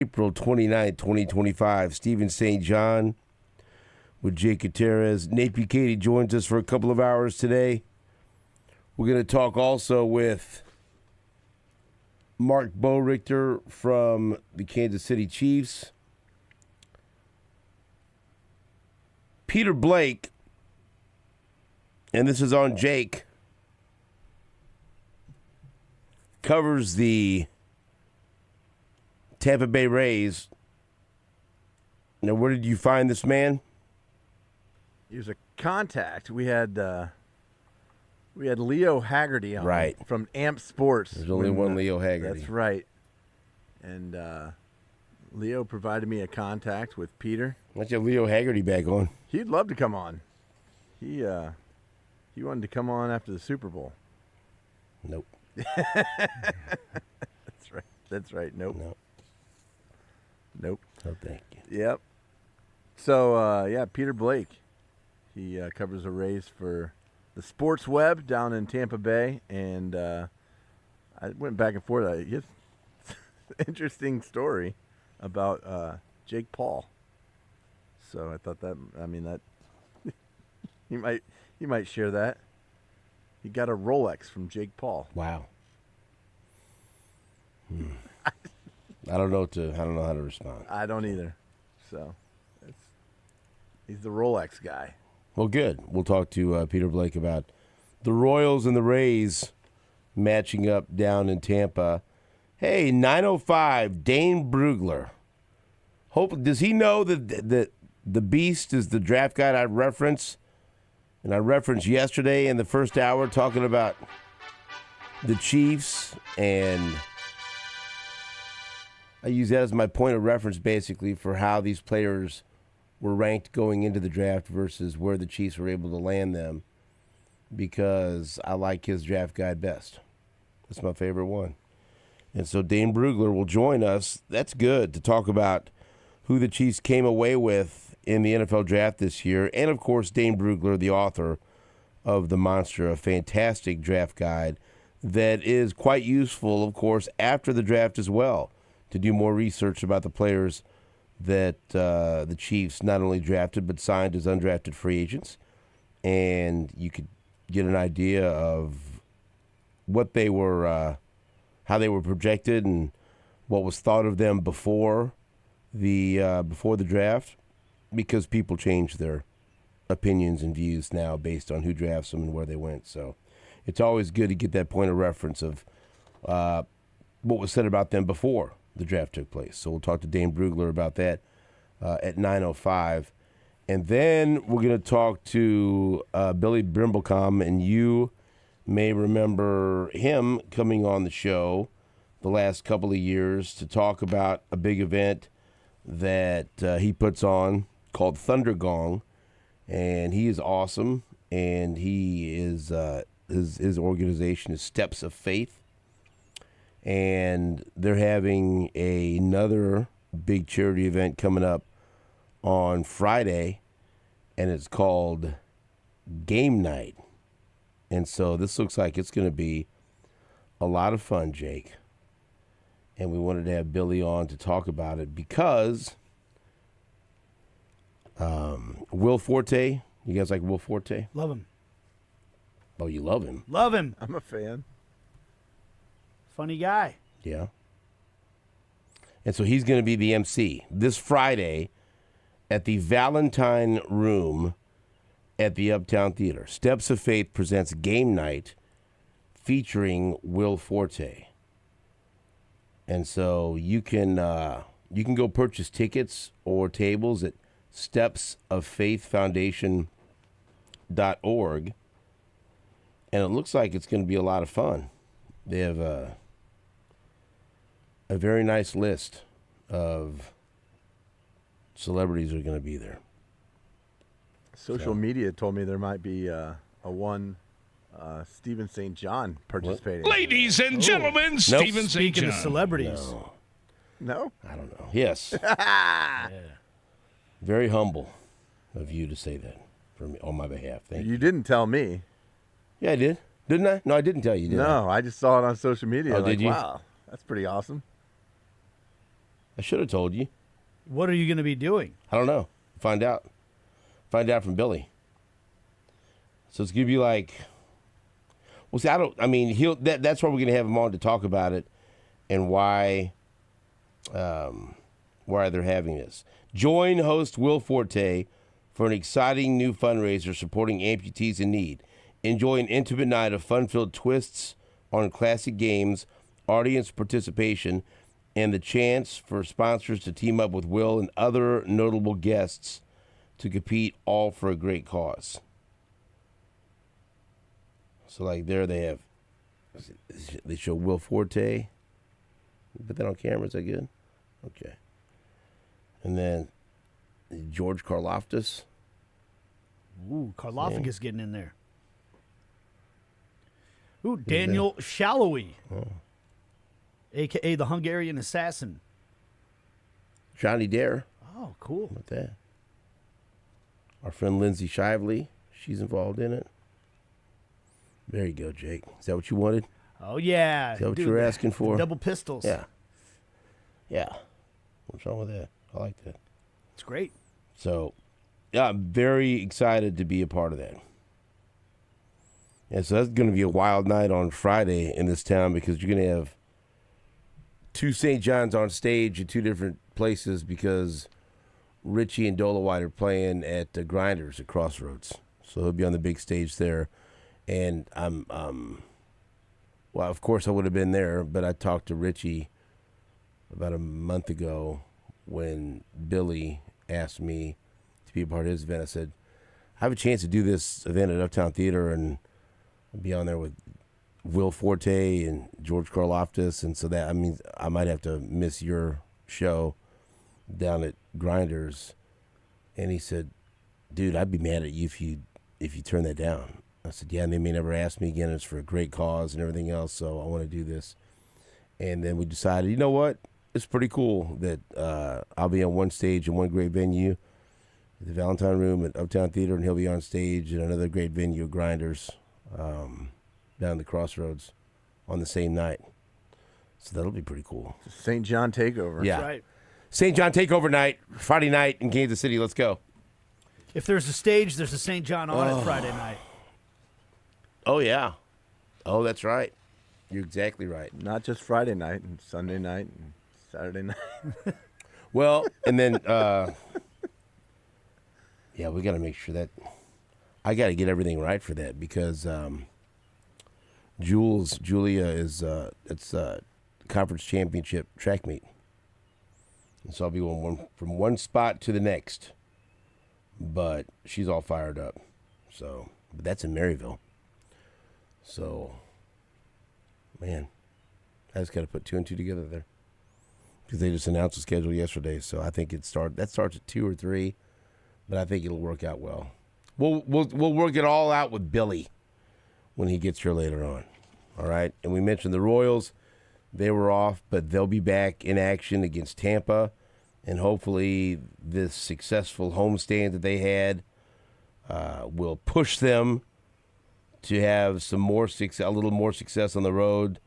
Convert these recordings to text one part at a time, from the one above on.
April 29th, 2025. Stephen St. John with Jake Gutierrez. Nate Bukaty joins us for a couple of hours today. We're going to talk also with Mark Boerichter from the Kansas City Chiefs. Peter Blake, and this is on Jake, covers the Tampa Bay Rays. Now, where did you find this man? He was a contact. We had Leo Haggerty on from AMP Sports. There's only one Leo Haggerty. That's right. And Leo provided me a contact with Peter. Let's get Leo Haggerty back on. He'd love to come on. He wanted to come on after the Super Bowl. Nope. That's right. Nope. Nope. Oh, thank you. Yep. So, Peter Blake. He covers the Rays for the Sports Web down in Tampa Bay, and I went back and forth. He has an interesting story about Jake Paul. So I thought that he might share that. He got a Rolex from Jake Paul. Wow. I don't know how to respond. I don't either. So he's the Rolex guy. Well, good. We'll talk to Peter Blake about the Royals and the Rays matching up down in Tampa. Hey, 9:05, Dane Brugler. Does he know that the Beast is the draft guide I reference? And I referenced yesterday in the first hour talking about the Chiefs, and I use that as my point of reference basically for how these players were ranked going into the draft versus where the Chiefs were able to land them, because I like his draft guide best. That's my favorite one. And so Dane Brugler will join us. That's good to talk about who the Chiefs came away with in the NFL draft this year. And, of course, Dane Brugler, the author of The Monster, a fantastic draft guide that is quite useful, of course, after the draft as well, to do more research about the players that the Chiefs not only drafted but signed as undrafted free agents. And you could get an idea of what they were, how they were projected and what was thought of them before the draft, because people change their opinions and views now based on who drafts them and where they went. So it's always good to get that point of reference of what was said about them before the draft took place. So we'll talk to Dane Brugler about that at 9:05. And then we're going to talk to Billy Brimblecom, and you may remember him coming on the show the last couple of years to talk about a big event that he puts on called Thunder Gong, and he is awesome, and he is his organization is Steps of Faith, and they're having another big charity event coming up on Friday, and it's called Game Night. And so this looks like it's going to be a lot of fun, Jake. And we wanted to have Billy on to talk about it because Will Forte, you guys like Will Forte? Love him. Oh, you love him? Love him. I'm a fan. Funny guy. Yeah. And so he's going to be the MC this Friday at the Valentine Room at the Uptown Theater. Steps of Faith presents Game Night featuring Will Forte. And so you can go purchase tickets or tables at stepsoffaithfoundation.org. And it looks like it's going to be a lot of fun. They have a very nice list of celebrities that are going to be there. Social media told me there might be a one Stephen St. John participating. Ladies and gentlemen, Stephen St. Speaking John. of celebrities. No? I don't know. Yes. Yeah. Very humble of you to say that for me on my behalf. Thank you. You didn't tell me. Yeah, I did. Didn't I? No, I didn't tell you, did I? No, I just saw it on social media. Oh, like, did you? Wow, that's pretty awesome. I should have told you. What are you going to be doing? I don't know. Find out. Find out from Billy. So it's gonna be like, well, see, that's why we're gonna have him on to talk about it and why they're having this. Join host Will Forte for an exciting new fundraiser supporting amputees in need. Enjoy an intimate night of fun-filled twists on classic games, audience participation, and the chance for sponsors to team up with Will and other notable guests to compete, all for a great cause. So, like, there they show Will Forte. Put that on camera. Is that good? Okay. And then George Karlaftis. Ooh, Karlaftis getting in there. Ooh, Daniel Shallowy, a.k.a. the Hungarian Assassin. Johnny Dare. Oh, cool. How about that? Our friend Lindsay Shively. She's involved in it. There you go, Jake. Is that what you wanted? Oh, yeah. Is that what you were asking for? Double pistols. Yeah. Yeah. What's wrong with that? I like that. It's great. So, yeah, I'm very excited to be a part of that. And so that's going to be a wild night on Friday in this town because you're going to have two St. John's on stage at two different places because Richie and Dolowite are playing at the Grinders at Crossroads. So he'll be on the big stage there. And well, of course I would have been there, but I talked to Richie about a month ago when Billy asked me to be a part of his event. I said, I have a chance to do this event at Uptown Theater and be on there with Will Forte and George Karlaftis. And so that, I mean, I might have to miss your show down at Grinders. And he said, dude, I'd be mad at you if you turn that down. I said, yeah, and they may never ask me again. It's for a great cause and everything else, so I want to do this. And then we decided, you know what? It's pretty cool that I'll be on one stage in one great venue, the Valentine Room at Uptown Theater, and he'll be on stage at another great venue, Grinders, down the Crossroads on the same night. So that'll be pretty cool. St. John Takeover. Yeah. That's right. St. John Takeover night, Friday night in Kansas City. Let's go. If there's a stage, there's a St. John on it Friday night. Oh, yeah. Oh, that's right. You're exactly right. Not just Friday night and Sunday night and Saturday night. Well, and then, yeah, we got to make sure that I got to get everything right for that because Julia is it's a conference championship track meet, and so I'll be going from one spot to the next. But she's all fired up, so but that's in Maryville. So, man, I just got to put two and two together there because they just announced the schedule yesterday. So I think that starts at 2 or 3, but I think it'll work out well. We'll work it all out with Billy when he gets here later on. All right, and we mentioned the Royals; they were off, but they'll be back in action against Tampa, and hopefully this successful homestand that they had will push them to have some more success, a little more success on the road,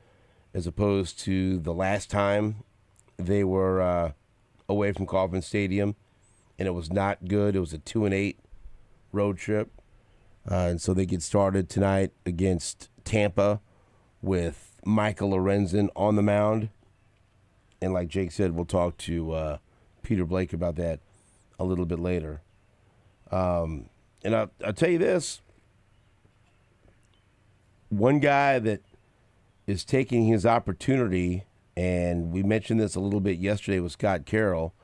as opposed to the last time they were away from Kauffman Stadium, and it was not good. It was a 2-8 road trip, and so they get started tonight against Tampa with Michael Lorenzen on the mound, and like Jake said, we'll talk to Peter Blake about that a little bit later. And I'll tell you this. One guy that is taking his opportunity, and we mentioned this a little bit yesterday with Scott Carroll,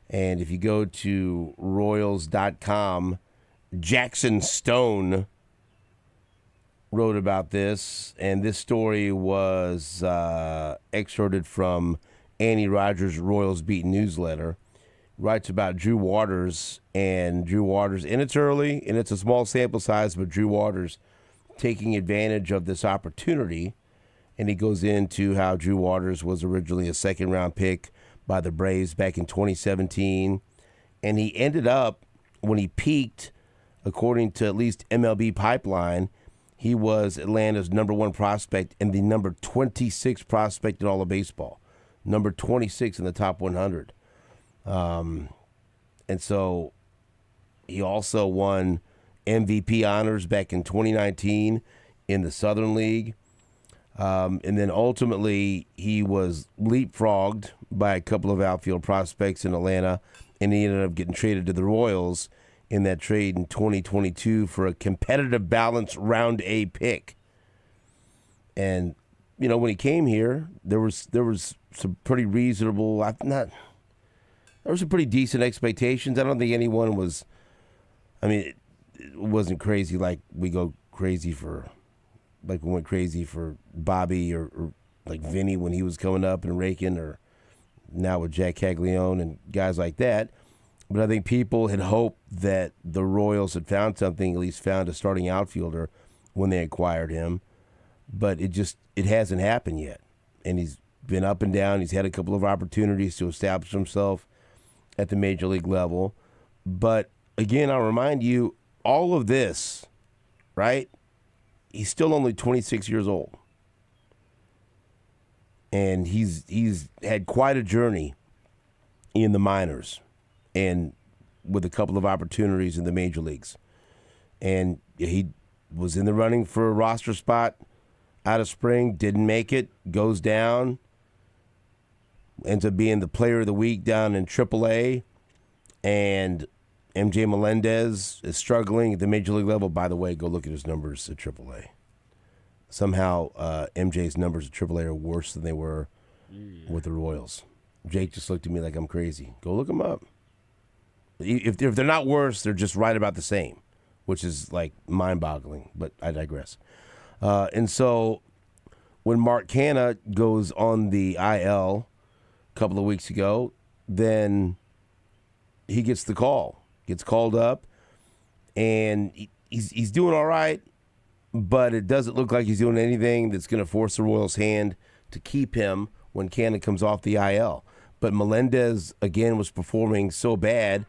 and if you go to Royals.com, Jackson Stone wrote about this, and this story was excerpted from Annie Rogers' Royals Beat newsletter. Writes about Drew Waters, and it's early, and it's a small sample size, but Drew Waters taking advantage of this opportunity, and he goes into how Drew Waters was originally a second-round pick by the Braves back in 2017, and he ended up, when he peaked, according to at least MLB Pipeline, he was Atlanta's number 1 prospect and the number 26 prospect in all of baseball. number 26 in the top 100. And so he also won MVP honors back in 2019 in the Southern League. And then ultimately he was leapfrogged by a couple of outfield prospects in Atlanta, and he ended up getting traded to the Royals in that trade in 2022 for a competitive balance round A pick. And, you know, when he came here, there was some pretty reasonable, there were some pretty decent expectations. I don't think anyone was, it wasn't crazy like we go crazy for, like we went crazy for Bobby or like Vinny when he was coming up and raking, or now with Jack Caglione and guys like that. But I think people had hoped that the Royals had found something, at least found a starting outfielder when they acquired him. But it hasn't happened yet. And he's been up and down. He's had a couple of opportunities to establish himself at the major league level. But again, I'll remind you, all of this, right? He's still only 26 years old. And he's had quite a journey in the minors and with a couple of opportunities in the major leagues. And he was in the running for a roster spot out of spring, didn't make it, goes down, ends up being the player of the week down in AAA. And MJ Melendez is struggling at the major league level. By the way, go look at his numbers at AAA. Somehow MJ's numbers at AAA are worse than they were with the Royals. Jake just looked at me like I'm crazy. Go look them up. If they're not worse, they're just right about the same, which is like mind-boggling, but I digress. And so when Mark Canha goes on the IL a couple of weeks ago, then he gets the call, gets called up, and he's doing all right, but it doesn't look like he's doing anything that's going to force the Royals' hand to keep him when Canha comes off the IL. But Melendez, again, was performing so bad,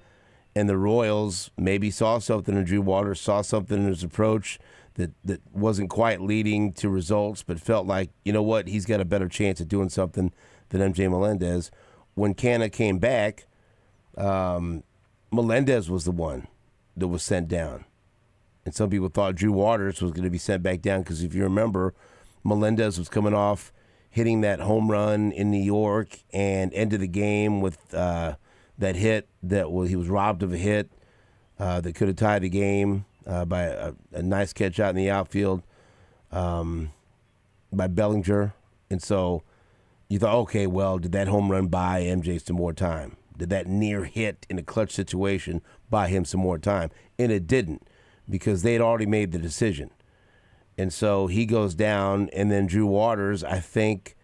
and the Royals maybe saw something in Drew Waters, saw something in his approach that wasn't quite leading to results, but felt like, you know what, he's got a better chance at doing something than MJ Melendez. When Canha came back, Melendez was the one that was sent down. And some people thought Drew Waters was going to be sent back down because if you remember, Melendez was coming off hitting that home run in New York and ended the game with that hit he was robbed of a hit that could have tied the game by a nice catch out in the outfield by Bellinger. And so you thought, okay, well, did that home run buy MJ some more time? Did that near hit in a clutch situation buy him some more time? And it didn't, because they had already made the decision. And so he goes down, and then Drew Waters, I think,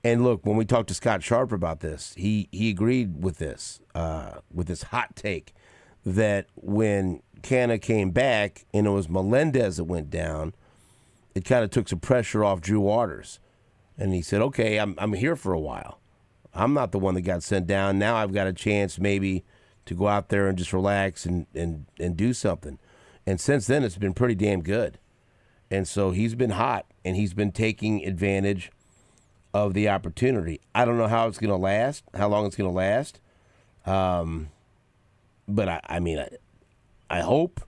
and look, when we talked to Scott Sharp about this, he agreed with this hot take that when Canha came back and it was Melendez that went down, it kind of took some pressure off Drew Waters. And he said, okay, I'm here for a while. I'm not the one that got sent down. Now I've got a chance maybe to go out there and just relax and do something. And since then, it's been pretty damn good. And so he's been hot, and he's been taking advantage of the opportunity. I don't know how it's going to last, how long it's going to last. But I hope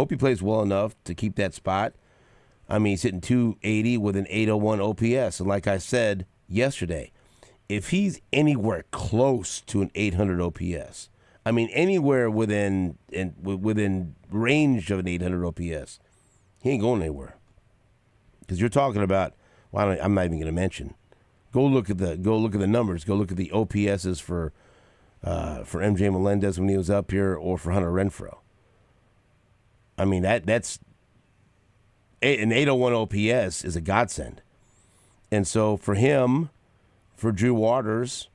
he plays well enough to keep that spot. I mean, he's hitting 280 with an 801 OPS. And like I said yesterday, if he's anywhere close to an 800 OPS, I mean, anywhere within range of an 800 OPS, he ain't going anywhere. Because you're talking about, well, I'm not even going to mention. Go look at the numbers. Go look at the OPSs for MJ Melendez when he was up here, or for Hunter Renfroe. I mean, that's an 801 OPS is a godsend. And so for him, for Drew Waters,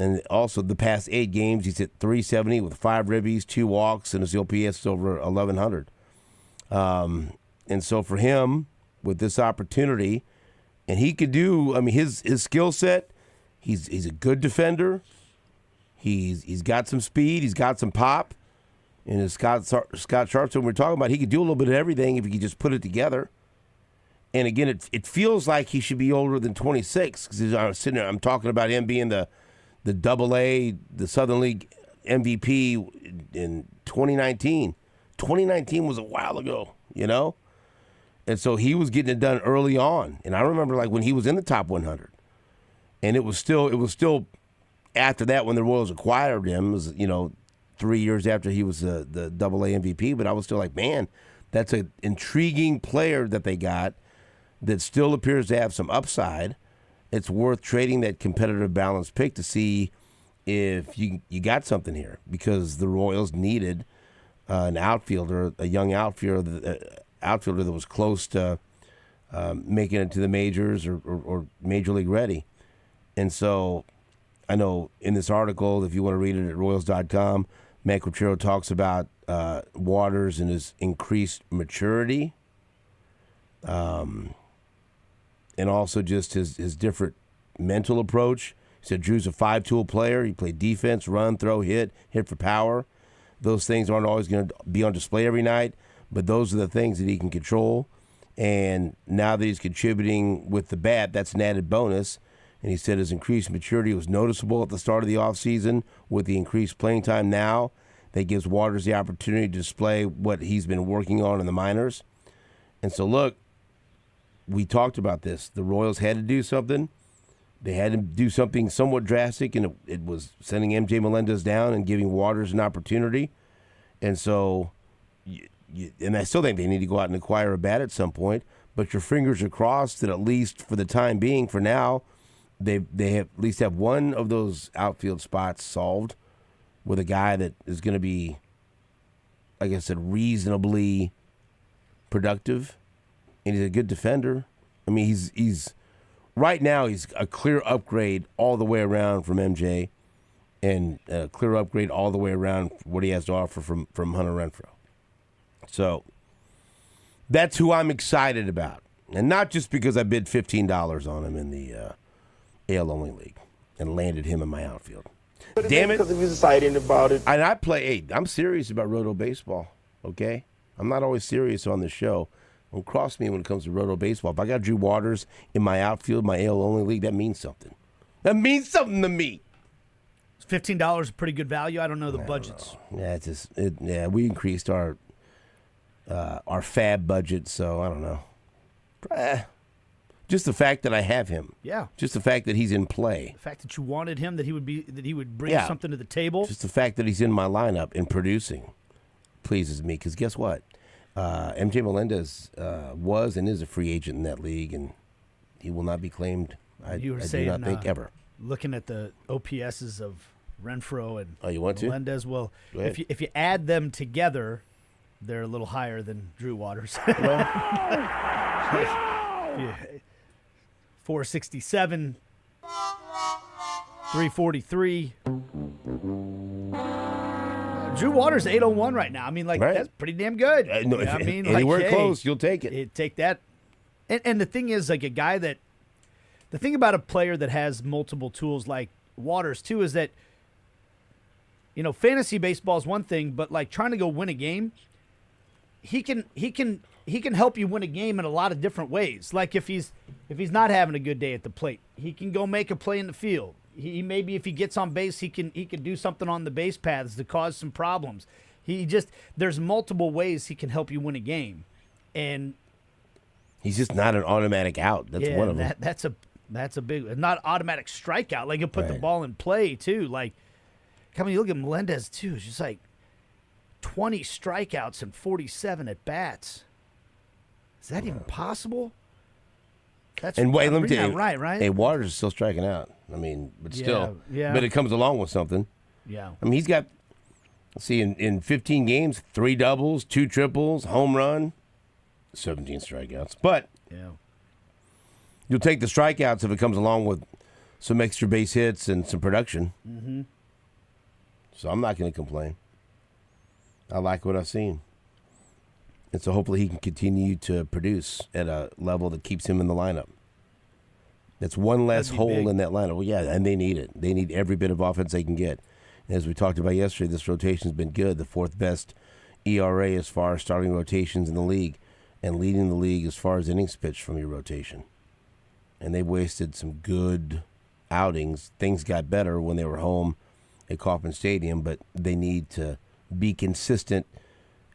and also the past 8 games, he's hit 370 with 5 ribbies, 2 walks, and his OPS is over 1,100. And so for him, with this opportunity, and he could do, I mean, his skill set, he's a good defender. He's got some speed. He's got some pop. And as Scott Sharp said, when we're talking about, he could do a little bit of everything if he could just put it together. And again, it feels like he should be older than 26 because I'm sitting there. I'm talking about him being the AA, the Southern League MVP in 2019. 2019 was a while ago, And so he was getting it done early on. And I remember like when he was in the top 100. And it was still after that when the Royals acquired him, it was 3 years after he was the AA MVP, but I was still like, man, that's an intriguing player that they got that still appears to have some upside. It's worth trading that competitive balance pick to see if you got something here because the Royals needed an outfielder, a young outfielder that was close to making it to the majors or major league ready. And so I know in this article, if you want to read it at Royals.com, Matt Quatrero talks about Waters and his increased maturity. And also just his different mental approach. He said Drew's a 5-tool player. He played defense, run, throw, hit for power. Those things aren't always going to be on display every night, but those are the things that he can control. And now that he's contributing with the bat, that's an added bonus. And he said his increased maturity was noticeable at the start of the offseason with the increased playing time now. That gives Waters the opportunity to display what he's been working on in the minors. And so, look, we talked about this. The Royals had to do something. They had to do something somewhat drastic, and it was sending MJ Melendez down and giving Waters an opportunity. And so, and I still think they need to go out and acquire a bat at some point, but your fingers are crossed that at least for the time being, for now, they have at least have one of those outfield spots solved with a guy that is going to be, like I said, reasonably productive. And he's a good defender. I mean, he's right now he's a clear upgrade all the way around from MJ, and a clear upgrade all the way around what he has to offer from Hunter Renfroe. So that's who I'm excited about, and not just because I bid $15 on him in the AL Only League and landed him in my outfield. Damn it! Because he was excited about it. And I'm serious about Roto Baseball. Okay, I'm not always serious on the show. Don't cross me when it comes to Roto Baseball. If I got Drew Waters in my outfield, my AL Only League, that means something. That means something to me. Is $15 a pretty good value? I don't know the budgets. Yeah, we increased our fab budget, so I don't know. Just the fact that I have him. Yeah. Just the fact that he's in play. The fact that you wanted him, that he would bring something to the table. Just the fact that he's in my lineup and producing pleases me, because guess what? MJ Melendez was and is a free agent in that league, and he will not be claimed. I do not think ever. Looking at the OPSs of Renfroe and you want Melendez, well, if you add them together, they're a little higher than Drew Waters. 467, 343. Drew Waters 801 right now. I mean, that's pretty damn good. Anywhere close, you'll take it. Take that. And the thing is, like the thing about a player that has multiple tools like Waters too is that, fantasy baseball is one thing, but like trying to go win a game, he can help you win a game in a lot of different ways. Like if he's not having a good day at the plate, he can go make a play in the field. He maybe if he gets on base, he can do something on the base paths to cause some problems. There's multiple ways he can help you win a game, and he's just not an automatic out. That's one of them. That's a big, not automatic strikeout. Like he'll put the ball in play too. Like, you look at Melendez too. It's just like 20 strikeouts and 47 at bats. Is that even possible? Let me tell you, right? Hey, Waters is still striking out. I mean, but still, yeah. But it comes along with something. Yeah. I mean, he's got, in 15 games, 3 doubles, 2 triples, home run, 17 strikeouts. But you'll take the strikeouts if it comes along with some extra base hits and some production. Mm-hmm. So I'm not going to complain. I like what I've seen. And so hopefully he can continue to produce at a level that keeps him in the lineup. That's one less hole in that lineup. Well, yeah, and they need it. They need every bit of offense they can get. And as we talked about yesterday, this rotation's been good. The 4th best ERA as far as starting rotations in the league. and leading the league as far as innings pitched from your rotation. And they wasted some good outings. Things got better when they were home at Kauffman Stadium, but they need to be consistent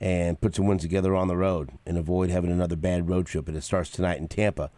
and put some wins together on the road and avoid having another bad road trip. And it starts tonight in Tampa.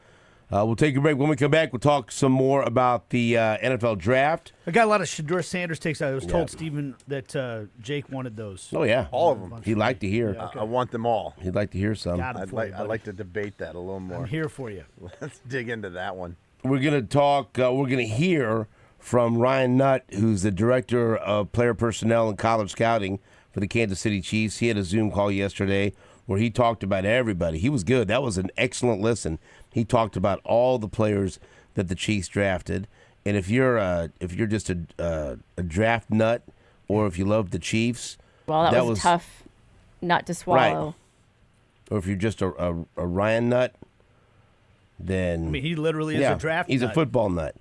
We'll take a break. When we come back, we'll talk some more about the NFL draft. I got a lot of Shedeur Sanders takes. I was told, Steven, that Jake wanted those. Oh, yeah. All of them. He'd like to hear. Yeah, okay. I want them all. He'd like to hear some. Got 'em I'd for like you, I'd buddy. like to debate that a little more. I'm here for you. Let's dig into that one. We're going to talk, we're going to hear from Ryan Nutt, who's the director of player personnel and college scouting for the Kansas City Chiefs. He had a Zoom call yesterday where he talked about everybody. He was good. That was an excellent listen. He talked about all the players that the Chiefs drafted. And if you're just a draft nut, or if you love the Chiefs, well, that was a tough nut to swallow. Right. Or if you're just a Ryan nut, then I mean, he literally is a draft he's nut. a football nut.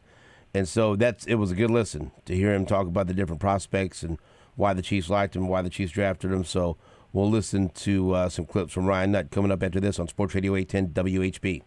And so it was a good listen to hear him talk about the different prospects and why the Chiefs liked him, why the Chiefs drafted him. So we'll listen to some clips from Ryan Nutt coming up after this on Sports Radio 810 WHB.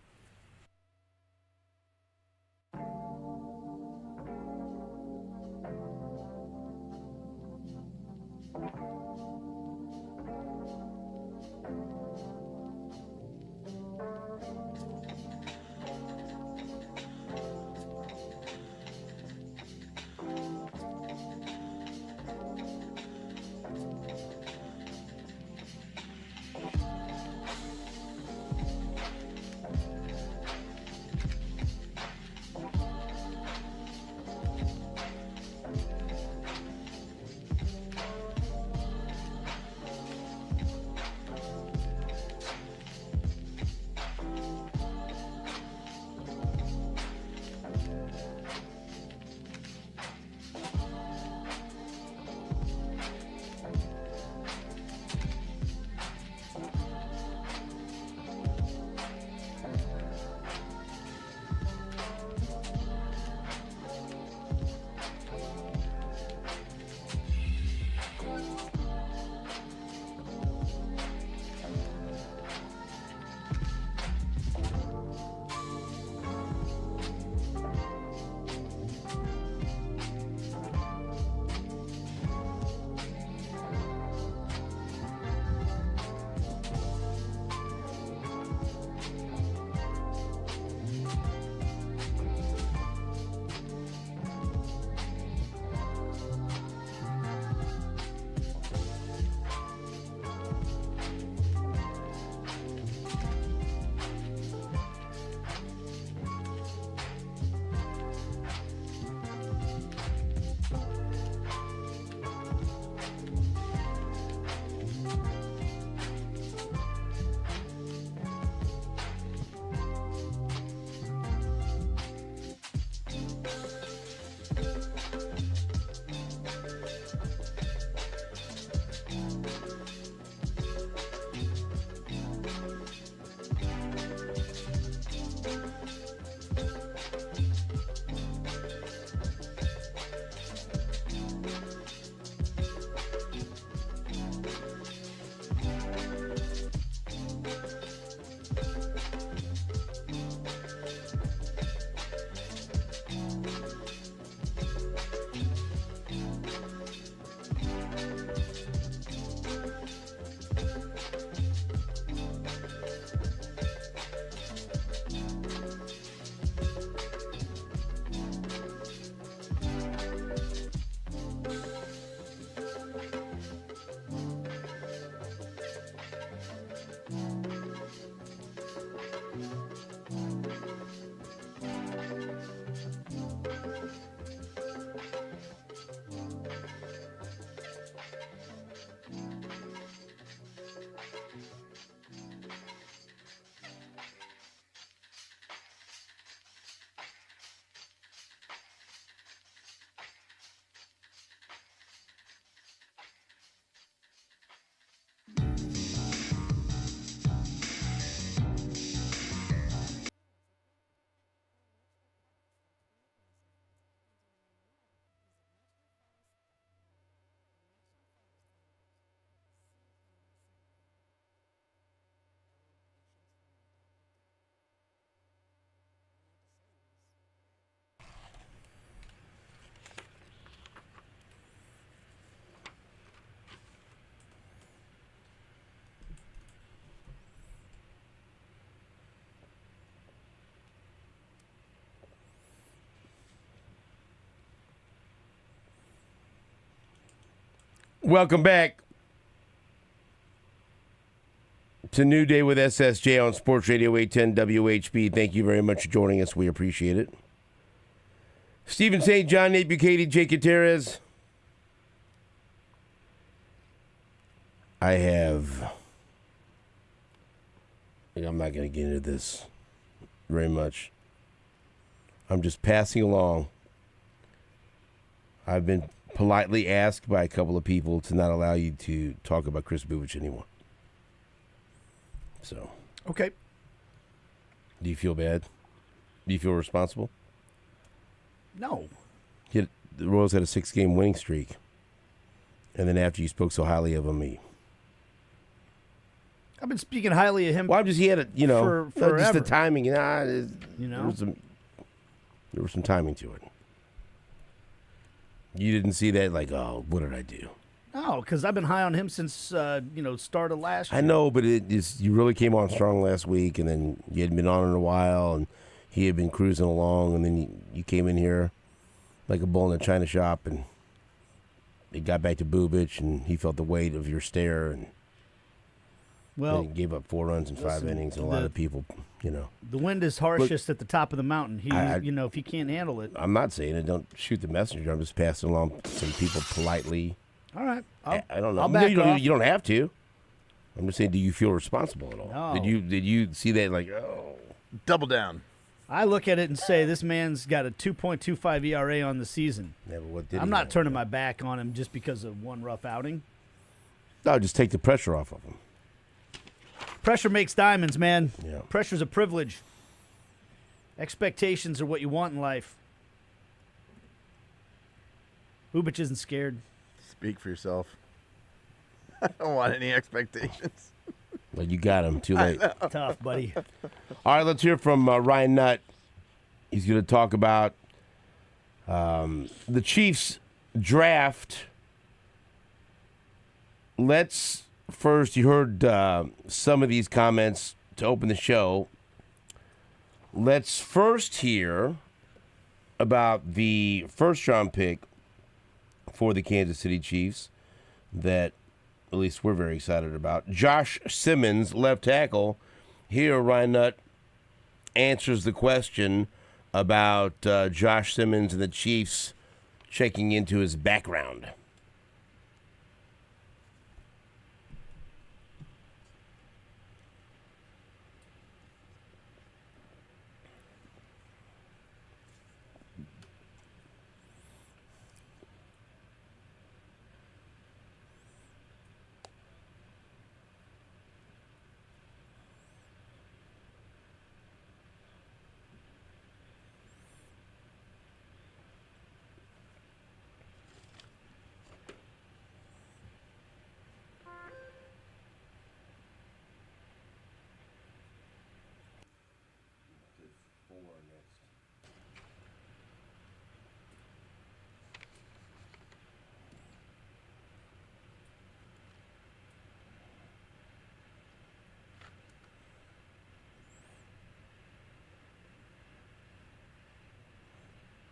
Welcome back to New Day with SSJ on Sports Radio 810 WHB. Thank you very much for joining us. We appreciate it. Stephen St. John, Nate Bukaty, Jake Gutierrez. I'm not going to get into this very much. I'm just passing along. I've been politely asked by a couple of people to not allow you to talk about Chris Bubich anymore. So. Okay. Do you feel bad? Do you feel responsible? No. The Royals had a 6-game winning streak. And then after you spoke so highly of him, I've been speaking highly of him. Well, he had forever. Just the timing. There was some timing to it. You didn't see that, like, oh, what did I do? No, because I've been high on him since start of last year. I know, but you really came on strong last week, and then you hadn't been on in a while, and he had been cruising along, and then you came in here like a bull in a china shop, and it got back to Bubich, and he felt the weight of your stare, and he gave up 4 runs in 5 innings, and a lot of people, The wind is harshest at the top of the mountain. If he can't handle it. I'm not saying it. Don't shoot the messenger. I'm just passing along some people politely. All right. I don't know. I'll back off. You don't have to. I'm just saying, do you feel responsible at all? No. Did you see that, like, oh. Double down. I look at it and say, this man's got a 2.25 ERA on the season. Yeah, but what did I'm not turning my back on him just because of one rough outing. No, just take the pressure off of him. Pressure makes diamonds, man. Yeah. Pressure's a privilege. Expectations are what you want in life. Bubich isn't scared. Speak for yourself. I don't want any expectations. Well, you got him. Too late. Tough, buddy. All right, let's hear from Ryan Nutt. He's going to talk about the Chiefs draft. Let's first, you heard some of these comments to open the show. Let's first hear about the first-round pick for the Kansas City Chiefs that at least we're very excited about. Josh Simmons, left tackle. Here, Ryan Nutt answers the question about Josh Simmons and the Chiefs checking into his background.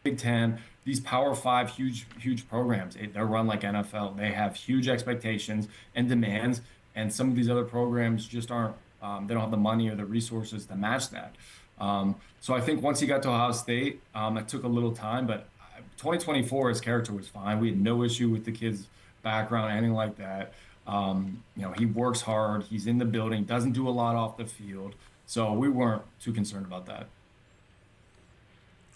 Big Ten, these Power Five, huge programs. They're run like NFL. They have huge expectations and demands, and some of these other programs just aren't. They don't have the money or the resources to match that. So I think once he got to Ohio State, it took a little time, but 2024, his character was fine. We had no issue with the kid's background, anything like that. He works hard. He's in the building, doesn't do a lot off the field. So we weren't too concerned about that.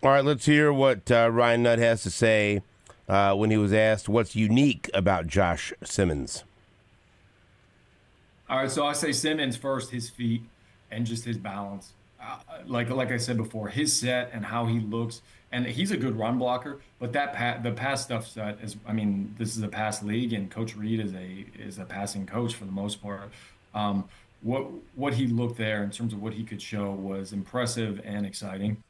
All right, let's hear what Ryan Nutt has to say when he was asked what's unique about Josh Simmons. All right, so I say Simmons first, his feet and just his balance. Like I said before, his set and how he looks, and he's a good run blocker. But the pass stuff is, this is a pass league, and Coach Reed is a passing coach for the most part. What he looked there in terms of what he could show was impressive and exciting.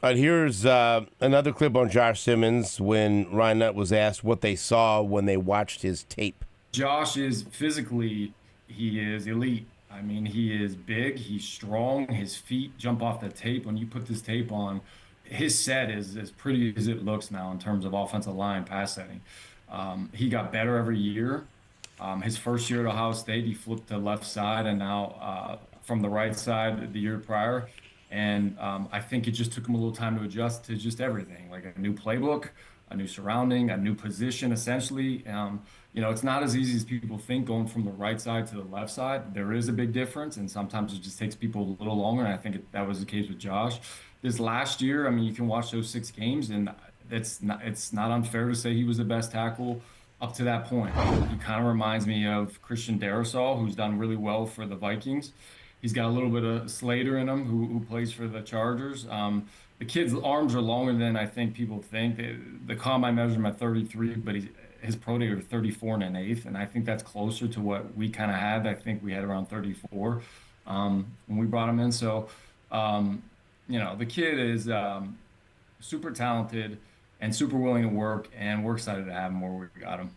All right, here's another clip on Josh Simmons when Ryan Nutt was asked what they saw when they watched his tape. Josh is physically, he is elite. I mean, he is big, he's strong, his feet jump off the tape. When you put this tape on, his set is as pretty as it looks now in terms of offensive line pass setting. He got better every year. His first year at Ohio State, he flipped to left side, and now from the right side the year prior. And I think it just took him a little time to adjust to just everything, like a new playbook, a new surrounding, a new position, essentially. It's not as easy as people think going from the right side to the left side. There is a big difference, and sometimes it just takes people a little longer. And I think that was the case with Josh. This last year, I mean, you can watch those 6 games, and it's not unfair to say he was the best tackle up to that point. He kind of reminds me of Christian Darrisaw, who's done really well for the Vikings. He's got a little bit of Slater in him, who plays for the Chargers. The kid's arms are longer than I think people think. The combine measured him at 33, but his pro day was 34 and an eighth, and I think that's closer to what we kind of had. I think we had around 34 when we brought him in. So, the kid is super talented and super willing to work, and we're excited to have him where we got him.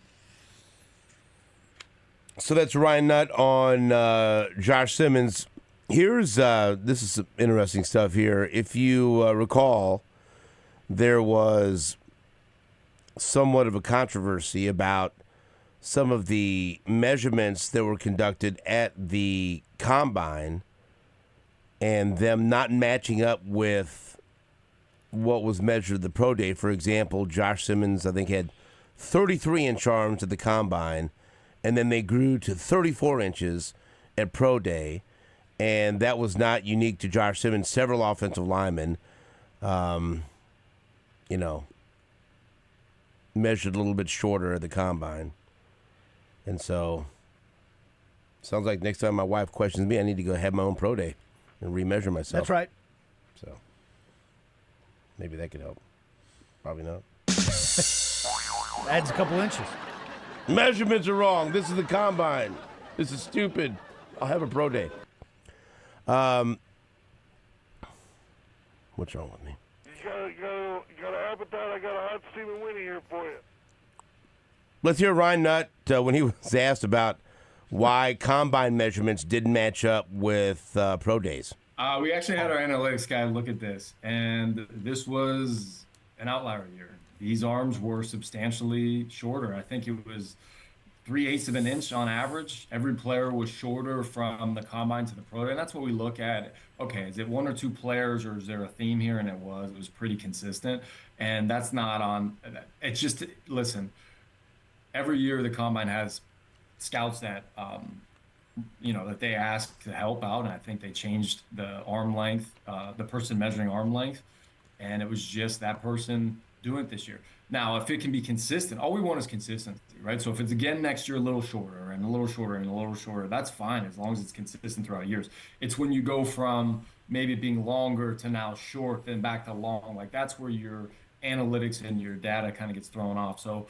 So that's Ryan Nutt on Josh Simmons. Here's this is some interesting stuff here. If you recall, there was somewhat of a controversy about some of the measurements that were conducted at the combine and them not matching up with what was measured at the pro day. For example, Josh Simmons, I think, had 33-inch arms at the combine, and then they grew to 34 inches at pro day, and that was not unique to Josh Simmons. Several offensive linemen, measured a little bit shorter at the combine. And so, sounds like next time my wife questions me, I need to go have my own pro day and remeasure myself. That's right. So, maybe that could help. Probably not. Adds a couple inches. Measurements are wrong. This is the combine. This is stupid. I'll have a pro day. What's wrong with me? You got an appetite? I got a hot steaming Winnie here for you. Let's hear Ryan Nutt when he was asked about why combine measurements didn't match up with pro days. We actually had our analytics guy look at this, and this was an outlier year. These arms were substantially shorter. I think it was 3/8 of an inch on average. Every player was shorter from the combine to the pro day, and that's what we look at. Okay, is it one or two players, or is there a theme here? And it was pretty consistent, and that's not on. It's just, listen, every year the combine has scouts that that they ask to help out, and I think they changed the arm length, the person measuring arm length, and it was just that person doing it this year. Now, if it can be consistent, all we want is consistency, right? So if it's again next year a little shorter and a little shorter and a little shorter, that's fine as long as it's consistent throughout years. It's when you go from maybe it being longer to now short, then back to long, like that's where your analytics and your data kind of gets thrown off. So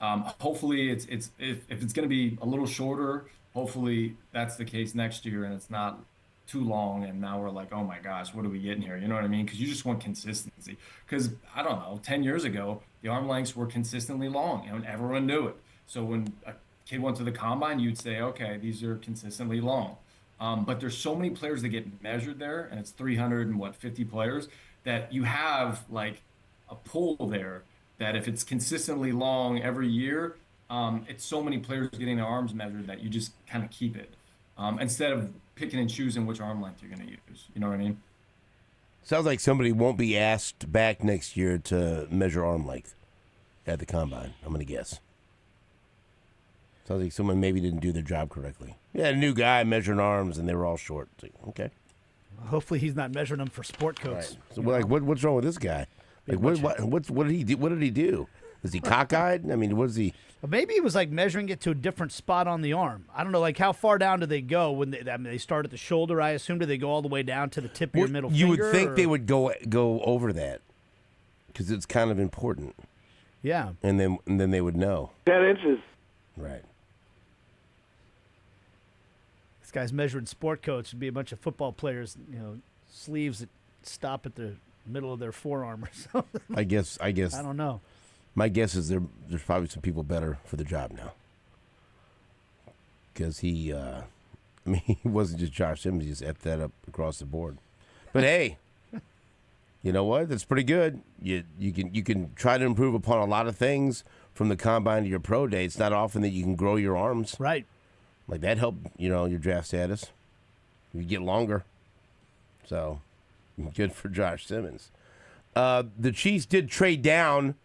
hopefully if it's going to be a little shorter, hopefully that's the case next year and it's not too long and now we're like, oh my gosh, what are we getting here? You know what I mean? Because you just want consistency. Because I don't know, 10 years ago the arm lengths were consistently long and everyone knew it. So when a kid went to the combine, you'd say, okay, these are consistently long. But there's so many players that get measured there, and it's 350 players, that you have like a pool there that if it's consistently long every year, it's so many players getting their arms measured that you just kind of keep it instead of picking and choosing which arm length you're going to use. You know what I mean? Sounds like somebody won't be asked back next year to measure arm length at the combine, I'm going to guess. Sounds like someone maybe didn't do their job correctly. Yeah, a new guy measuring arms, and they were all short. It's like, okay. Hopefully he's not measuring them for sport coats. Right. So, like, what's wrong with this guy? Like, what did he do? What did he do? Is he cockeyed? I mean, what is he? Maybe he was like measuring it to a different spot on the arm. I don't know, like how far down do they go when they start at the shoulder? I assume do they go all the way down to the tip of your middle you finger? You would think they would go over that because it's kind of important. Yeah. And then they would know. 10 inches. Right. This guy's measuring sport coats. It'd be a bunch of football players, sleeves that stop at the middle of their forearm or something. I guess. I don't know. My guess is there's probably some people better for the job now. Because he wasn't just Josh Simmons. He just effed that up across the board. But hey, You know what? That's pretty good. You can try to improve upon a lot of things from the combine to your pro day. It's not often that you can grow your arms. Right. Like that helped, your draft status. You get longer. So, good for Josh Simmons. The Chiefs did trade down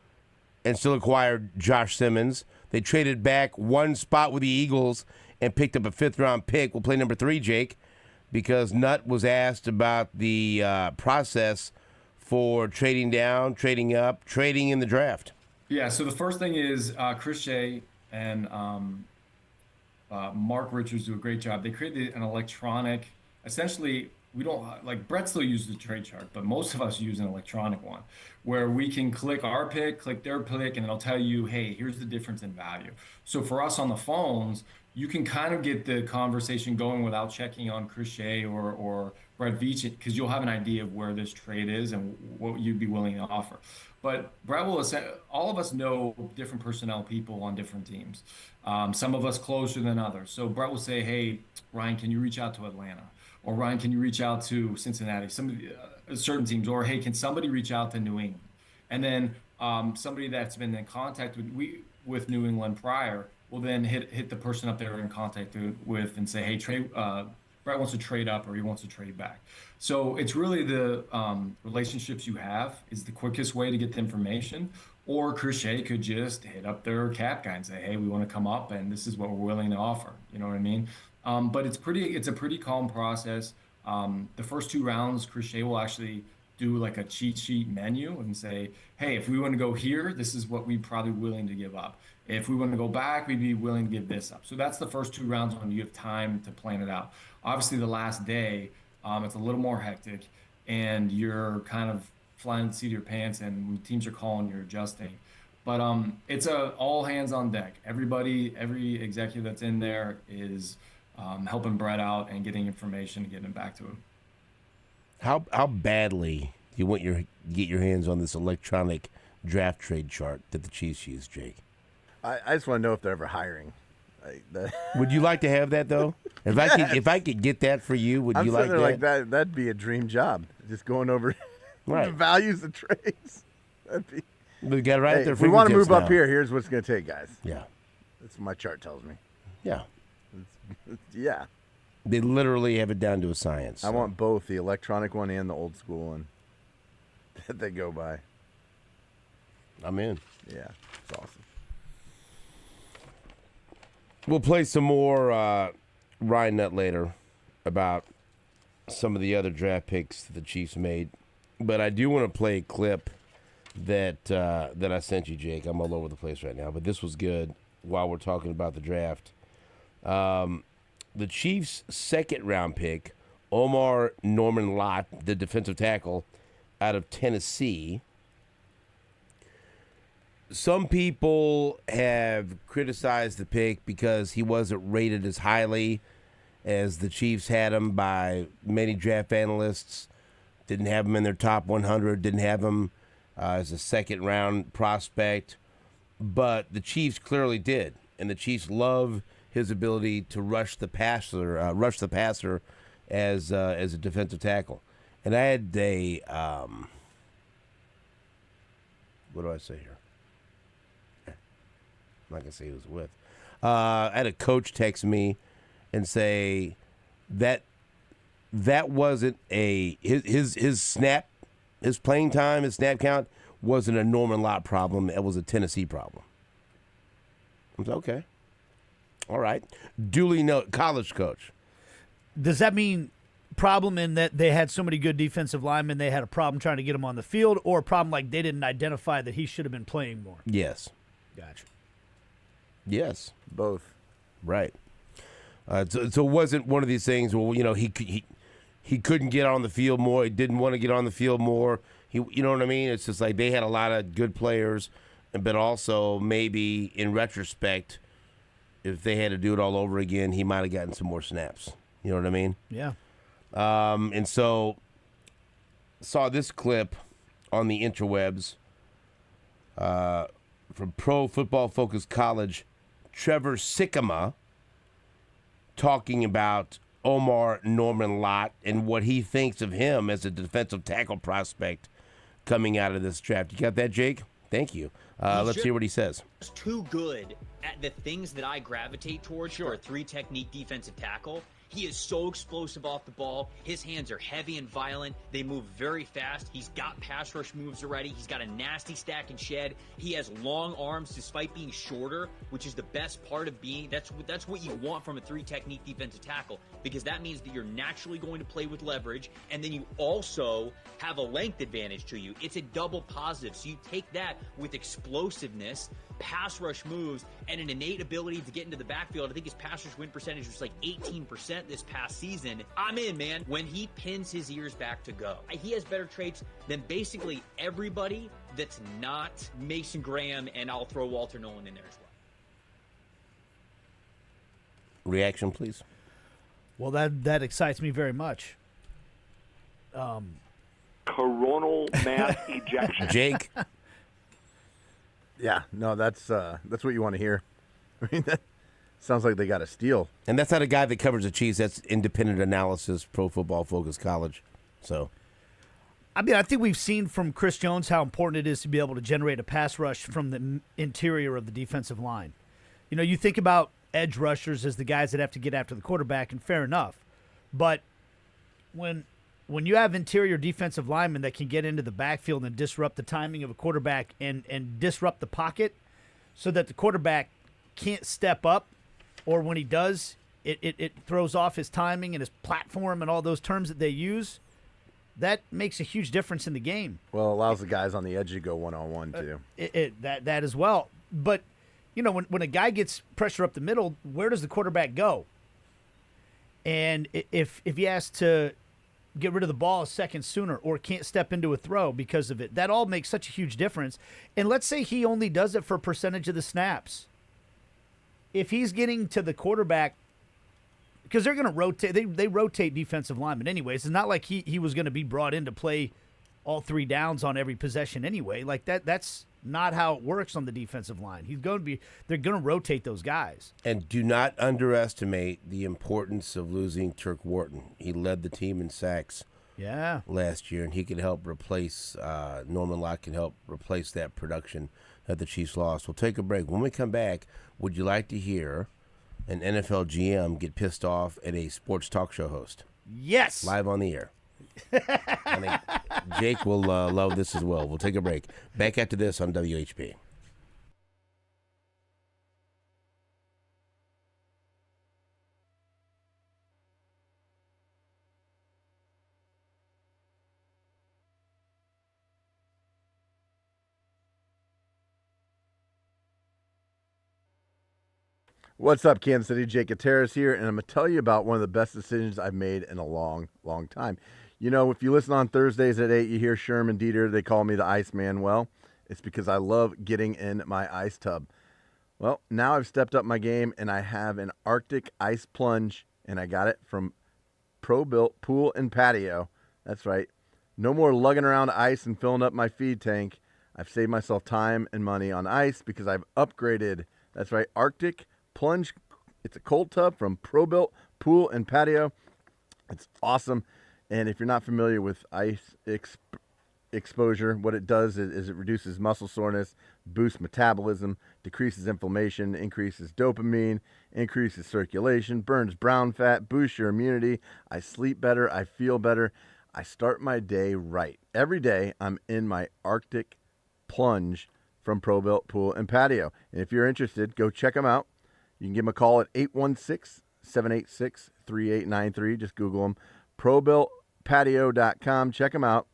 and still acquired Josh Simmons. They traded back one spot with the Eagles and picked up a 5th-round pick. We'll play number 3, Jake, because Nutt was asked about the process for trading down, trading up, trading in the draft. Yeah, so the first thing is Chris Shea and Mark Richards do a great job. They created an electronic, essentially, we don't, like Brett still uses the trade chart, but most of us use an electronic one where we can click our pick, click their pick, and it'll tell you, hey, here's the difference in value. So for us on the phones, you can kind of get the conversation going without checking on Chris Shea or Brett Veach, because you'll have an idea of where this trade is and what you'd be willing to offer. But Brett will, all of us know different personnel people on different teams. Some of us closer than others. So Brett will say, hey, Ryan, can you reach out to Atlanta? Or Ryan, can you reach out to Cincinnati? Some of the, certain teams. Or hey, can somebody reach out to New England? And then somebody that's been in contact with New England prior will then hit the person up there in contact with and say, hey, Brett wants to trade up or he wants to trade back. So it's really the relationships you have is the quickest way to get the information. Or Chris Shea could just hit up their cap guy and say, hey, we want to come up and this is what we're willing to offer. You know what I mean? But it's a pretty calm process. The first 2 rounds, Chris Shea will actually do like a cheat sheet menu and say, hey, if we want to go here, this is what we'd probably willing to give up. If we want to go back, we'd be willing to give this up. So that's the first 2 rounds when you have time to plan it out. Obviously, the last day, it's a little more hectic, and you're kind of flying the seat of your pants, and when teams are calling, you're adjusting. But it's all hands on deck. Every executive that's in there is helping Brett out and getting information and getting it back to him. How badly do you want get your hands on this electronic draft trade chart that the Chiefs use, Jake? I just want to know if they're ever hiring. Would you like to have that though? If I could get that for you, would you like that? Like that? That'd be a dream job. Just going over right. the values of trades. That'd be. We got right there. If we want to move up here, here's what it's going to take, guys. Yeah, that's what my chart tells me. Yeah, yeah. They literally have it down to a science. I want both the electronic one and the old school one that they go by. I'm in. Yeah, it's awesome. We'll play some more Ryan Nutt later about some of the other draft picks that the Chiefs made. But I do want to play a clip that I sent you, Jake. I'm all over the place right now, but this was good while we're talking about the draft. The Chiefs' 2nd-round pick, Omar Norman Lott, the defensive tackle out of Tennessee. Some people have criticized the pick because he wasn't rated as highly as the Chiefs had him by many draft analysts. Didn't have him in their top 100, didn't have him as a 2nd-round prospect. But the Chiefs clearly did, and the Chiefs love his ability to rush the passer as a defensive tackle. And I had a what do I say here? I'm not gonna say who it was with. I had a coach text me and say that wasn't his playing time, his snap count wasn't a Norman Lott problem. It was a Tennessee problem. I was okay. All right. Duly noted, college coach. Does that mean problem in that they had so many good defensive linemen they had a problem trying to get him on the field, or a problem like they didn't identify that he should have been playing more? Yes. Gotcha. Yes. Both. Right. So it wasn't one of these things where, he couldn't get on the field more. He didn't want to get on the field more. You know what I mean? It's just like they had a lot of good players, but also maybe in retrospect, if they had to do it all over again, he might have gotten some more snaps. You know what I mean? Yeah. And so saw this clip on the interwebs from Pro Football Focus College, Trevor Sikkema, talking about Omar Norman Lott and what he thinks of him as a defensive tackle prospect coming out of this draft. You got that, Jake? Thank you. Let's hear what he says. He's too good at the things that I gravitate towards for a 3-technique defensive tackle. He is so explosive off the ball. His hands are heavy and violent. They move very fast. He's got pass rush moves already. He's got a nasty stack and shed. He has long arms despite being shorter, which is the best part of being, that's what you want from a 3-technique defensive tackle, because that means that you're naturally going to play with leverage, and then you also have a length advantage to you. It's a double positive. So you take that with explosiveness, pass rush moves, and an innate ability to get into the backfield. I think his pass rush win percentage was like 18% this past season. I'm in, man. When he pins his ears back to go, he has better traits than basically everybody that's not Mason Graham, and I'll throw Walter Nolan in there as well. Reaction, please. Well, that excites me very much. Coronal mass ejection. Jake? Yeah, no, that's what you want to hear. I mean, that sounds like they got a steal. And that's not a guy that covers the Chiefs. That's independent analysis, Pro Football Focus College. So, I mean, I think we've seen from Chris Jones how important it is to be able to generate a pass rush from the interior of the defensive line. You know, you think about edge rushers as the guys that have to get after the quarterback, and fair enough. But when you have interior defensive linemen that can get into the backfield and disrupt the timing of a quarterback and disrupt the pocket so that the quarterback can't step up, or when he does, it throws off his timing and his platform and all those terms that they use, that makes a huge difference in the game. Well, it allows the guys on the edge to go one-on-one, too. That as well. But, you know, when a guy gets pressure up the middle, where does the quarterback go? And if he has to get rid of the ball a second sooner or can't step into a throw because of it, that all makes such a huge difference. And let's say he only does it for a percentage of the snaps. If he's getting to the quarterback, because they're going to rotate, they rotate defensive linemen anyways. It's not like he was going to be brought in to play all 3 downs on every possession anyway. Like that's not how it works on the defensive line. They're going to rotate those guys. And do not underestimate the importance of losing Turk Wharton. He led the team in sacks last year, and he could help replace, Norman Lott can help replace that production that the Chiefs lost. We'll take a break. When we come back, would you like to hear an NFL GM get pissed off at a sports talk show host? Yes. Live on the air. I think Jake will love this as well. We'll take a break. Back after this on WHP. What's up, Kansas City? Jake Gutierrez here, and I'm going to tell you about one of the best decisions I've made in a long, long time. You know, if you listen on Thursdays at 8, you hear Sherman Dieter. They call me the Iceman. Well, it's because I love getting in my ice tub. Well, now I've stepped up my game, and I have an Arctic ice plunge, and I got it from Pro-Built Pool and Patio. That's right. No more lugging around ice and filling up my feed tank. I've saved myself time and money on ice because I've upgraded. That's right, Arctic Plunge. It's a cold tub from Pro-Built Pool and Patio. It's awesome. And if you're not familiar with ice exposure, what it does is it reduces muscle soreness, boosts metabolism, decreases inflammation, increases dopamine, increases circulation, burns brown fat, boosts your immunity. I sleep better. I feel better. I start my day right. Every day I'm in my Arctic Plunge from Pro-Built Pool and Patio. And if you're interested, go check them out. You can give them a call at 816-786-3893. Just Google them. ProBuiltPatio.com. Check them out.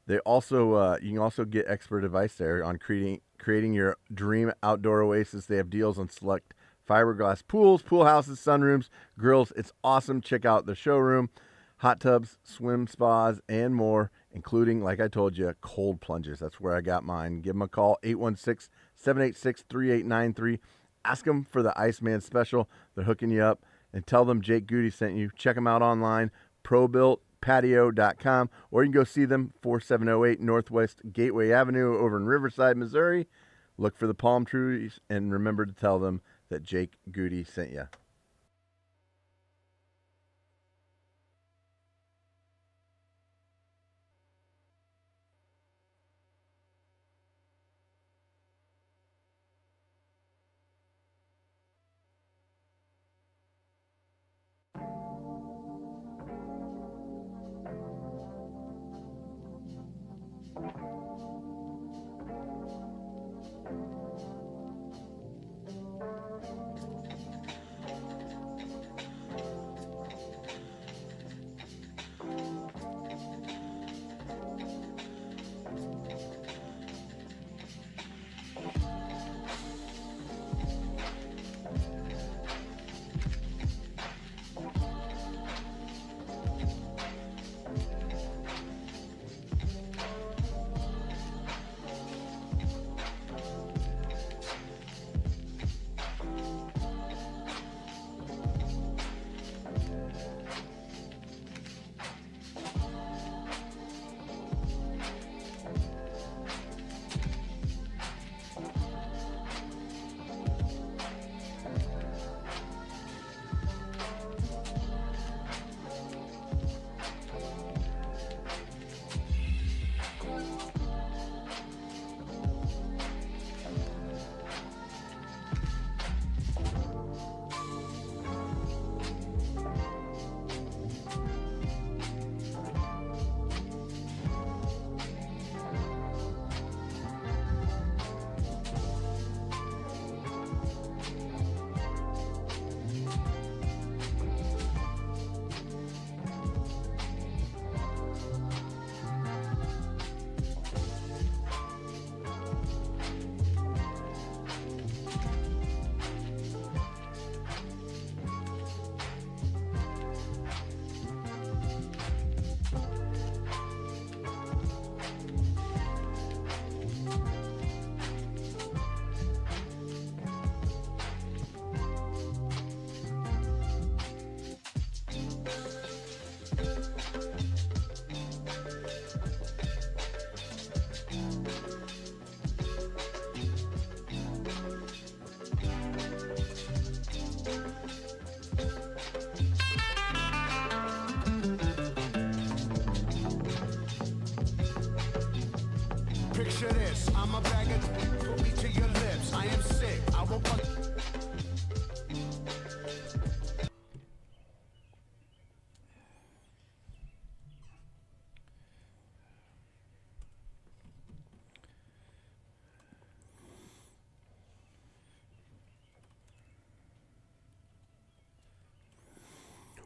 They also you can also get expert advice there on creating your dream outdoor oasis. They have deals on select fiberglass pools, pool houses, sunrooms, grills. It's awesome. Check out the showroom, hot tubs, swim spas, and more, including, like I told you, cold plunges. That's where I got mine. Give them a call, 816-786-3893. Ask them for the Iceman special. They're hooking you up. And tell them Jake Gutierrez sent you. Check them out online, ProBuiltPatio.com. Or you can go see them, 4708 Northwest Gateway Avenue over in Riverside, Missouri. Look for the palm trees, and remember to tell them that Jake Gutierrez sent you.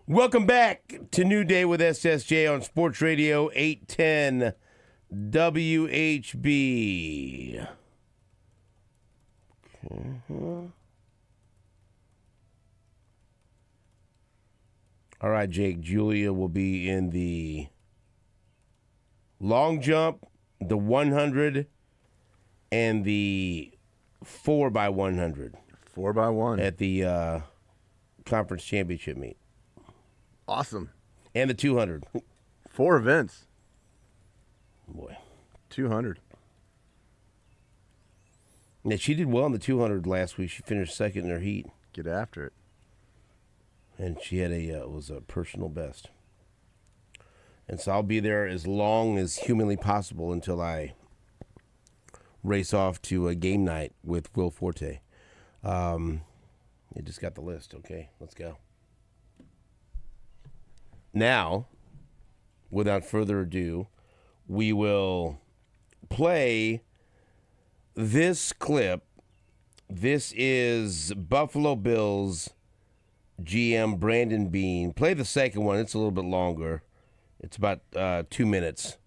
Welcome back to New Day with SSJ on Sports Radio 810 WHB. All right, Jake. Julia will be in the long jump, the 100, and the 4x100. 4x1 at the conference championship meet. Awesome. And the 200. 4 events. Boy. 200. Yeah, she did well in the 200 last week. She finished second in her heat. Get after it. And she had was a personal best. And so I'll be there as long as humanly possible until I race off to a game night with Will Forte. You just got the list. Okay, let's go. Now, without further ado, we will play this clip. This is Buffalo Bills GM Brandon Beane. Play the second one. It's a little bit longer. It's about 2 minutes.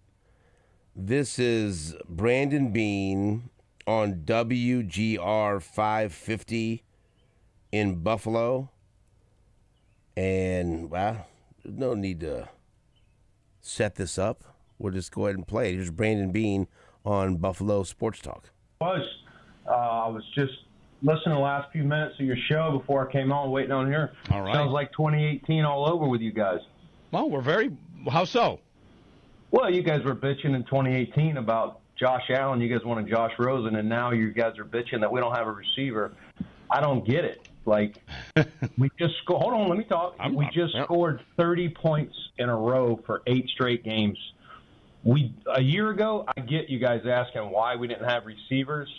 This is Brandon Beane on WGR 550 in Buffalo. And, well, there's no need to set this up. We'll just go ahead and play it. Here's Brandon Beane on Buffalo Sports Talk. I was just listening to the last few minutes of your show before I came on, waiting on here. All right. Sounds like 2018 all over with you guys. Well, how so? Well, you guys were bitching in 2018 about Josh Allen. You guys wanted Josh Rosen, and now you guys are bitching that we don't have a receiver. I don't get it. Like, we just hold on, let me talk. We just scored 30 points in a row for 8 straight games. A year ago, I get you guys asking why we didn't have receivers,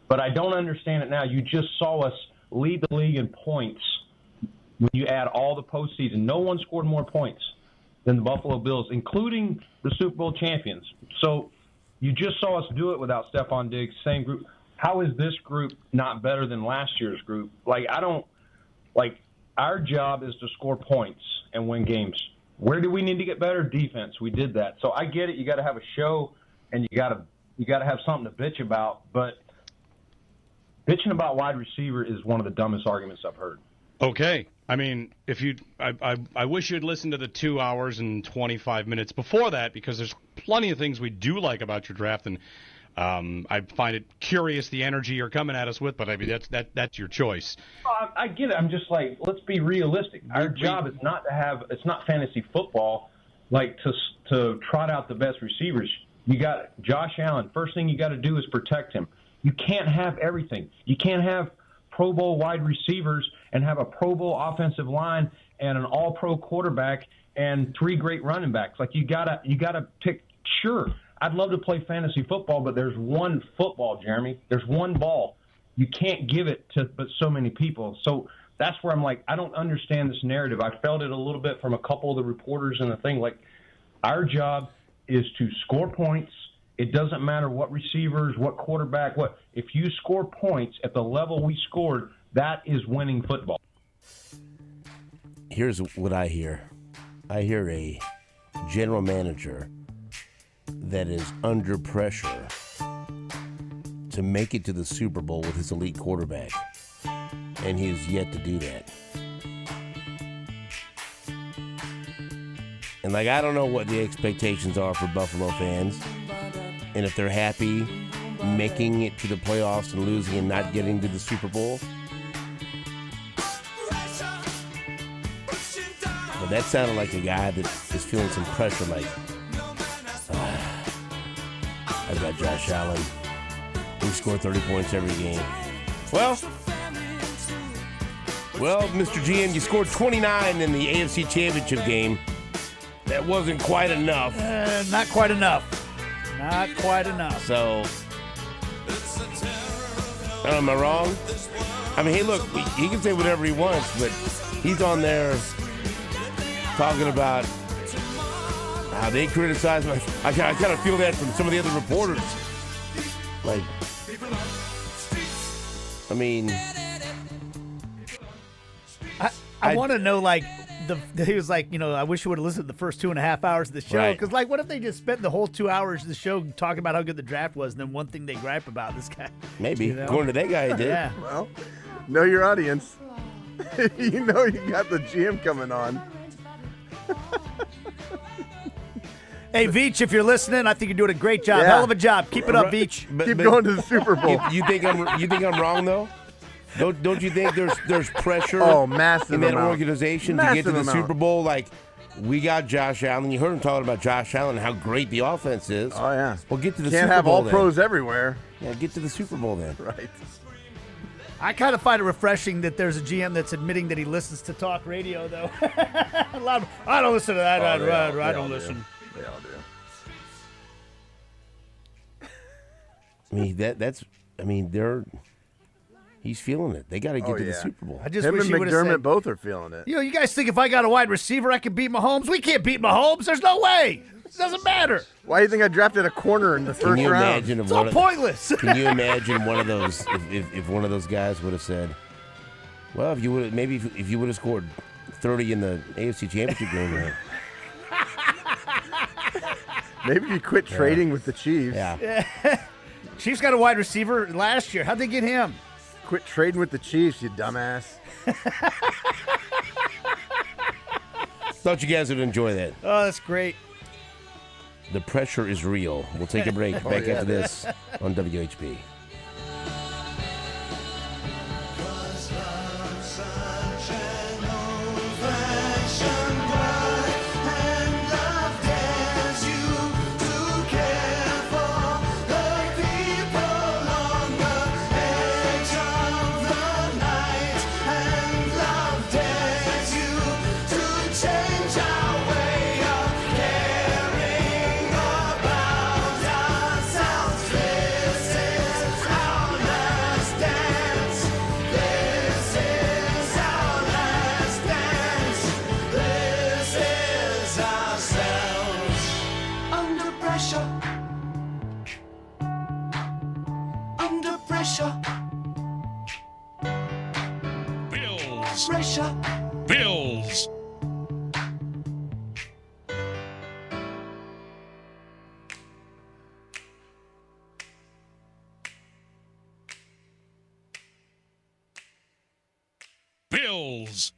but I don't understand it now. You just saw us lead the league in points when you add all the postseason. No one scored more points than the Buffalo Bills, including the Super Bowl champions. So you just saw us do it without Stephon Diggs, same group. How is this group not better than last year's group? Our job is to score points and win games. Where do we need to get better? Defense. We did that. So I get it. You got to have a show, and you got to have something to bitch about. But bitching about wide receiver is one of the dumbest arguments I've heard. Okay. I mean, I wish you'd listened to the 2 hours and 25 minutes before that, because there's plenty of things we do like about your draft, and I find it curious the energy you're coming at us with, but I mean that's your choice. I get it. I'm just like, let's be realistic. Our job is not to have. It's not fantasy football, like to trot out the best receivers. You got Josh Allen. First thing you got to do is protect him. You can't have everything. You can't have Pro Bowl wide receivers and have a Pro Bowl offensive line and an All-Pro quarterback and 3 great running backs. Like you gotta pick. Sure, I'd love to play fantasy football, but there's one football, Jeremy. There's one ball. You can't give it to but so many people. So that's where I'm like, I don't understand this narrative. I felt it a little bit from a couple of the reporters and the thing. Like, our job is to score points. It doesn't matter what receivers, what quarterback, what. If you score points at the level we scored, that is winning football. Here's what I hear. I hear a general manager that is under pressure to make it to the Super Bowl with his elite quarterback, and he has yet to do that. And I don't know what the expectations are for Buffalo fans, and if they're happy making it to the playoffs and losing and not getting to the Super Bowl. But that sounded like a guy that is feeling some pressure, like, I've got Josh Allen. We scored 30 points every game. Well, Mr. GM, you scored 29 in the AFC Championship game. That wasn't quite enough. Not quite enough. Not quite enough. So, am I wrong? I mean, hey, look, he can say whatever he wants, but he's on there talking about how they criticize me. I kind of feel that from some of the other reporters. Like, I mean, I want to know, like, he was like, I wish you would have listened to the first 2.5 hours of the show. Right. Because, like, what if they just spent the whole 2 hours of the show talking about how good the draft was, and then one thing they gripe about this guy? Maybe. According to that guy, he did. Yeah. Well, know your audience. You know you got the GM coming on. Hey, Veach, if you're listening, I think you're doing a great job. Yeah. Hell of a job. Keep it up, Veach. Keep going to the Super Bowl. You think I'm wrong though? Don't you think there's pressure massive in that amount. organization to Massive get to the amount. Super Bowl? Like, we got Josh Allen. You heard him talking about Josh Allen and how great the offense is. Oh yeah. Well, get to the Can't Super have Bowl all then. pros everywhere. Yeah, get to the Super Bowl then. Right. I kind of find it refreshing that there's a GM that's admitting that he listens to talk radio, though. I don't listen to that. I don't listen. They all do. I mean, he's feeling it. They got to get to the Super Bowl. I just Him wish and he would have McDermott said, both are feeling it. you guys think if I got a wide receiver, I can beat Mahomes? We can't beat Mahomes. There's no way. It doesn't matter. Why do you think I drafted a corner in the Can first you round? imagine It's all pointless. Can you imagine one of those if one of those guys would have said, "Well, if you would if you would have scored 30 in the AFC Championship game, right?" Maybe if you quit trading with the Chiefs. Yeah. Chiefs got a wide receiver last year. How'd they get him? Quit trading with the Chiefs, you dumbass. Thought you guys would enjoy that. Oh, that's great. The pressure is real. We'll take a break. Back after this on WHP. Bills. Bills.